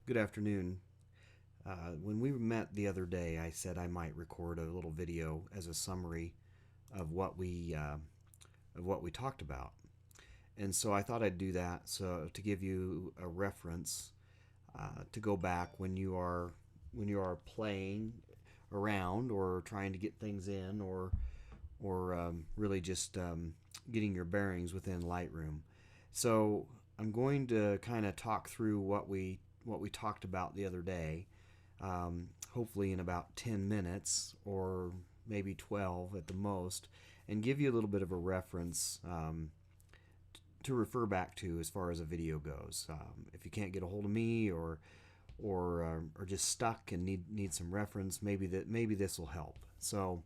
Good afternoon. When we met the other day, I said I might record a little video as a summary of what we talked about, and so I thought I'd do that so to give you a reference to go back when you are playing around or trying to get things in or really just getting your bearings within Lightroom. So I'm going to kind of talk through what we talked about the other day, hopefully in about 10 minutes or maybe 12 at the most, and give you a little bit of a reference to refer back to as far as a video goes. If you can't get a hold of me or just stuck and need some reference, maybe this will help. So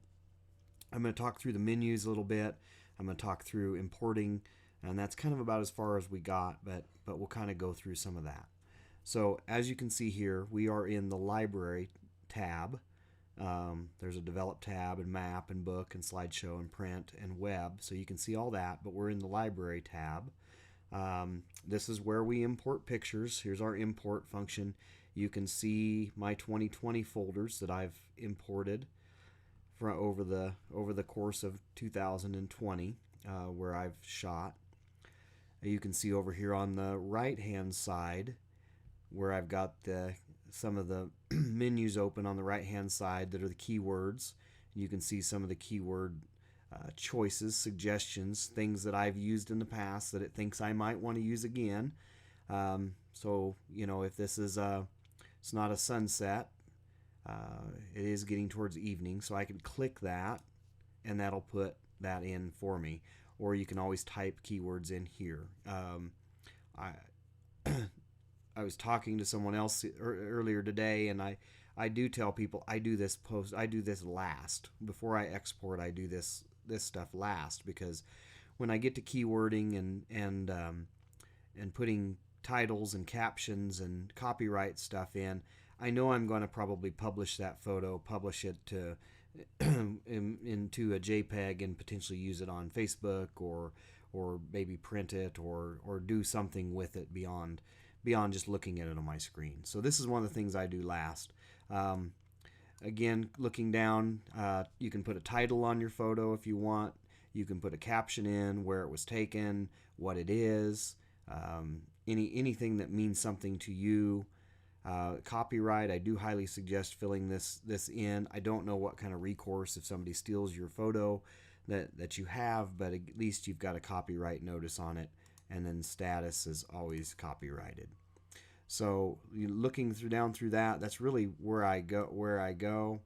I'm going to talk through the menus a little bit. I'm going to talk through importing, and that's kind of about as far as we got, but we'll kind of go through some of that. So as you can see here, we are in the library tab. There's a develop tab and map and book and slideshow and print and web, so you can see all that, but we're in the library tab. This is where we import pictures. Here's our import function. You can see my 2020 folders that I've imported over the course of 2020, where I've shot. You can see over here on the right hand side where I've got some of the menus open on the right hand side that are the keywords. You can see some of the keyword choices, suggestions, things that I've used in the past that it thinks I might want to use again. So if this is it's not a sunset, it is getting towards evening, so I can click that and that'll put that in for me. Or you can always type keywords in here. I I was talking to someone else earlier today, and I do tell people I do this last before I export. I do this stuff last, because when I get to keywording and putting titles and captions and copyright stuff in, I know I'm going to probably publish that photo, publish it to into a JPEG, and potentially use it on Facebook or maybe print it or do something with it beyond just looking at it on my screen. So this is one of the things I do last. Again, looking down, you can put a title on your photo if you want. You can put a caption in, where it was taken, what it is, anything that means something to you. Copyright, I do highly suggest filling this in. I don't know what kind of recourse if somebody steals your photo that you have, but at least you've got a copyright notice on it. And then status is always copyrighted. So looking down through that, that's really where I go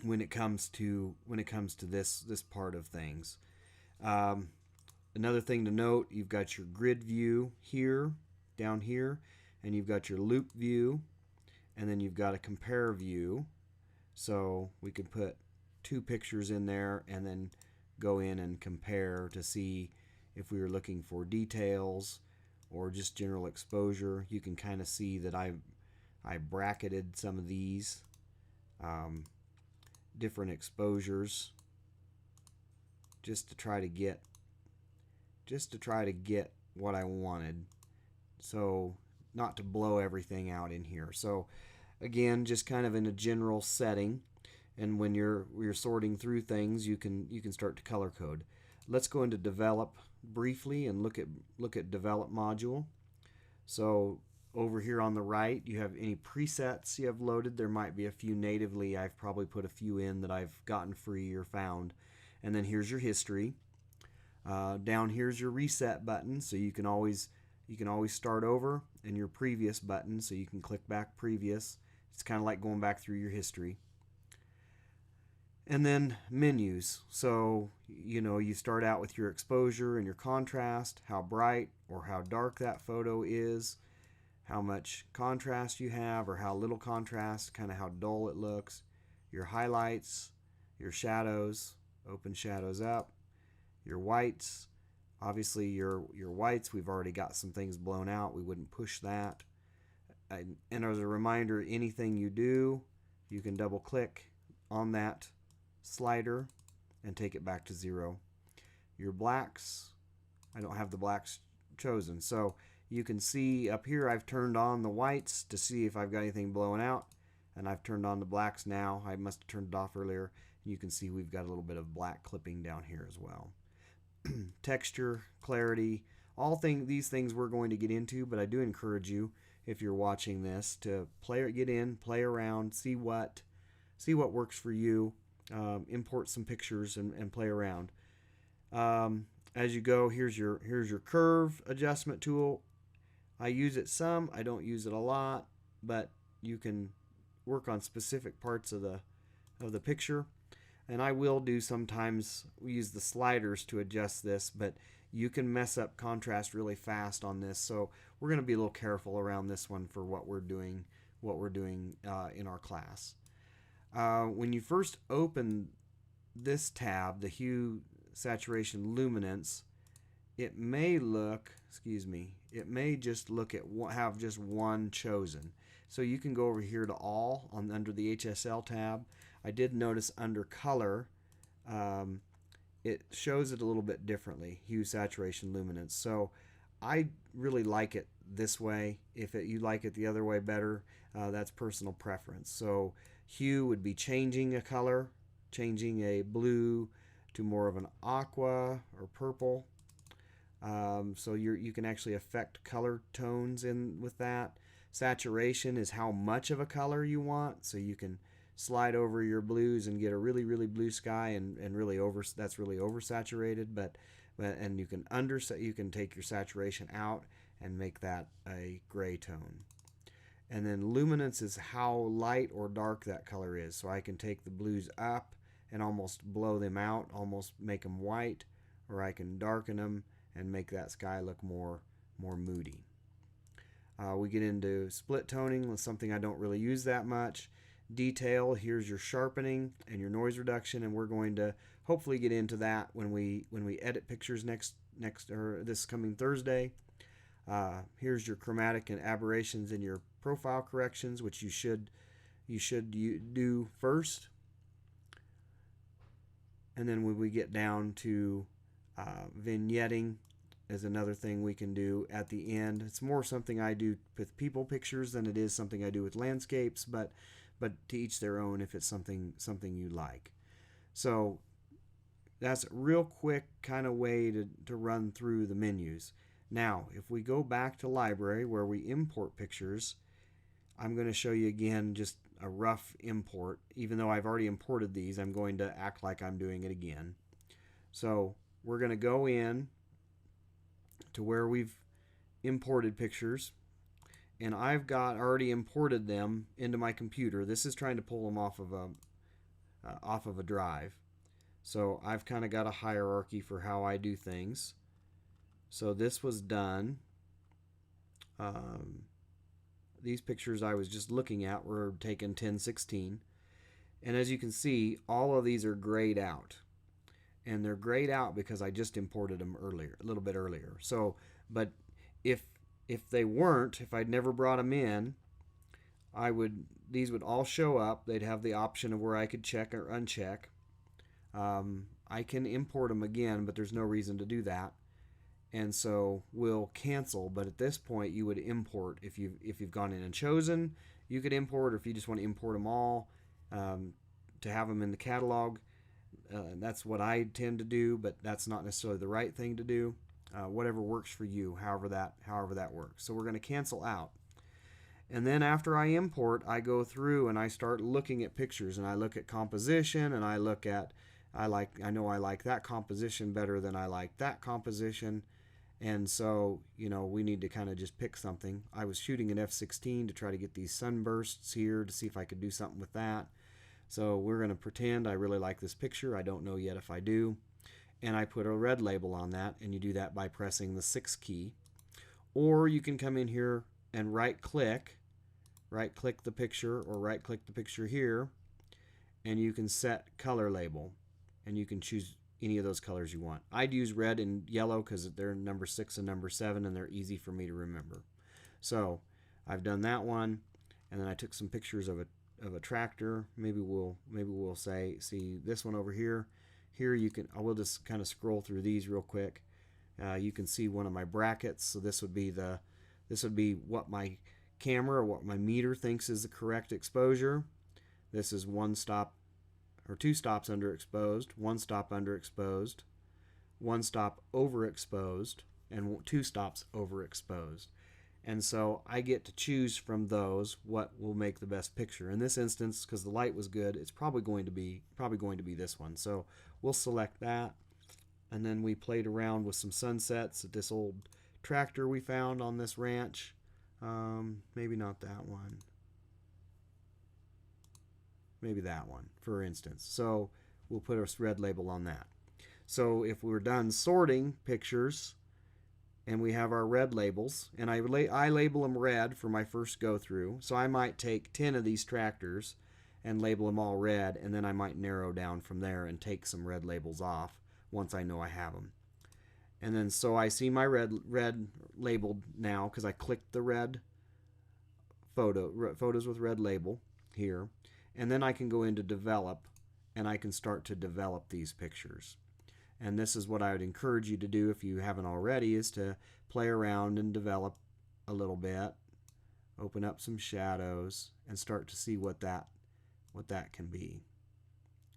when it comes to this part of things. Another thing to note, you've got your grid view here, down here, and you've got your loop view, and then you've got a compare view. So we can put two pictures in there and then go in and compare to see if we were looking for details or just general exposure. You can kind of see that I bracketed some of these different exposures just to try to get what I wanted, so not to blow everything out in here. So again, just kind of in a general setting, and when you're sorting through things, you can start to color code. Let's go into develop briefly and look at develop module. So over here on the right, you have any presets you have loaded. There might be a few natively. I've probably put a few in that I've gotten free or found. And then here's your history. Down here's your reset button, so you can always start over, and your previous button, so you can click back previous. It's kind of like going back through your history. And then menus. So you start out with your exposure and your contrast, how bright or how dark that photo is, how much contrast you have or how little contrast, kind of how dull it looks, your highlights, your shadows, open shadows up, your whites. Obviously your whites, we've already got some things blown out. We wouldn't push that. And as a reminder, anything you do, you can double click on that slider and take it back to 0. Your blacks, I don't have the blacks chosen, so You can see up here I've turned on the whites to see if I've got anything blowing out, and I've turned on the blacks now. I must have turned it off earlier. You can see we've got a little bit of black clipping down here as well. Texture, clarity, these things we're going to get into, but I do encourage you, if you're watching this, to get in, play around, see what works for you. Import some pictures and play around. As you go, here's your curve adjustment tool. I use it some, I don't use it a lot, but you can work on specific parts of the picture. And I will do sometimes use the sliders to adjust this, but you can mess up contrast really fast on this. So we're going to be a little careful around this one for what we're doing in our class. When you first open this tab, the hue, saturation, luminance, it may just look at have just one chosen. So you can go over here to all under the HSL tab. I did notice under color, it shows it a little bit differently, hue, saturation, luminance. So I really like it this way. If you like it the other way better, that's personal preference. So hue would be changing a color, changing a blue to more of an aqua or purple. So you can actually affect color tones in with that. Saturation is how much of a color you want, so you can slide over your blues and get a really blue sky and really that's really oversaturated, and you can take your saturation out and make that a gray tone. And then luminance is how light or dark that color is. So I can take the blues up and almost blow them out, almost make them white, or I can darken them and make that sky look more moody. We get into split toning, something I don't really use that much. Detail, here's your sharpening and your noise reduction, and we're going to hopefully get into that when we edit pictures next or this coming Thursday. Here's your chromatic and aberrations and your profile corrections, which you should do first. And then when we get down to vignetting is another thing we can do at the end. It's more something I do with people pictures than it is something I do with landscapes, but to each their own if it's something you like. So that's a real quick kind of way to run through the menus. Now, if we go back to library where we import pictures, I'm going to show you again just a rough import. Even though I've already imported these, I'm going to act like I'm doing it again. So we're going to go in to where we've imported pictures, and I've got already imported them into my computer. This is trying to pull them off of a drive. So I've kind of got a hierarchy for how I do things. So this was done. These pictures I was just looking at were taken 10/16. And as you can see, all of these are grayed out. And they're grayed out because I just imported them a little bit earlier. So, but if they weren't, if I'd never brought them in, these would all show up. They'd have the option of where I could check or uncheck. I can import them again, but there's no reason to do that. And so we'll cancel, but at this point you would import. If you've gone in and chosen, you could import, or if you just want to import them all to have them in the catalog. That's what I tend to do, but that's not necessarily the right thing to do. Whatever works for you, however that works. So we're going to cancel out. And then after I import, I go through and I start looking at pictures, and I look at composition, and I look at I know I like that composition better than I like that composition. And so, we need to kind of just pick something. I was shooting an f/16 to try to get these sunbursts here to see if I could do something with that. So we're going to pretend I really like this picture. I don't know yet if I do. And I put a red label on that, and you do that by pressing the 6 key. Or you can come in here and right-click the picture, or right-click the picture here, and you can set color label, and you can choose any of those colors you want. I'd use red and yellow because they're number 6 and number 7, and they're easy for me to remember. So I've done that one, and then I took some pictures of a tractor. Maybe we'll see this one over here. Here I will just kind of scroll through these real quick. You can see one of my brackets. So this would be the This would be what my camera or what my meter thinks is the correct exposure. This is 1 stop or 2 stops underexposed, 1 stop underexposed, 1 stop overexposed, and 2 stops overexposed. And so I get to choose from those what will make the best picture. In this instance, because the light was good, it's probably going to be this one. So we'll select that, and then we played around with some sunsets at this old tractor we found on this ranch. Maybe not that one. Maybe that one, for instance. So we'll put a red label on that. So if we're done sorting pictures and we have our red labels, and I label them red for my first go through, so I might take 10 of these tractors and label them all red, and then I might narrow down from there and take some red labels off once I know I have them. And then so I see my red labeled now because I clicked the red photos with red label here, and then I can go into develop, and I can start to develop these pictures. And this is what I would encourage you to do if you haven't already, is to play around and develop a little bit, open up some shadows, and start to see what that can be.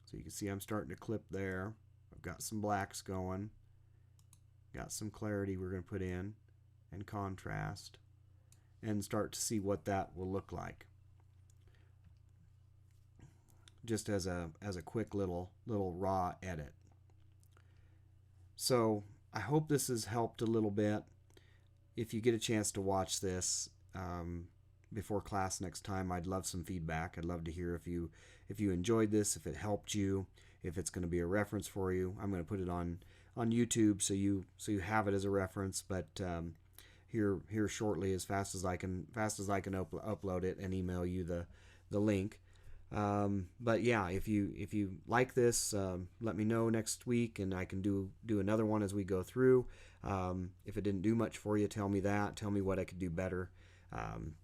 So you can see I'm starting to clip there. I've got some blacks going, got some clarity we're going to put in, and contrast, and start to see what that will look like. Just as a quick little raw edit. So I hope this has helped a little bit. If you get a chance to watch this before class next time, I'd love some feedback. I'd love to hear if you enjoyed this, if it helped you, if it's going to be a reference for you. I'm going to put it on YouTube so you have it as a reference. But here shortly, as fast as I can upload it and email you the link. But yeah, if you like this, let me know next week, and I can do another one as we go through. If it didn't do much for you, tell me that. Tell me what I could do better.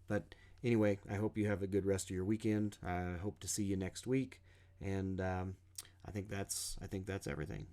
But anyway, I hope you have a good rest of your weekend. I hope to see you next week, and I think that's everything.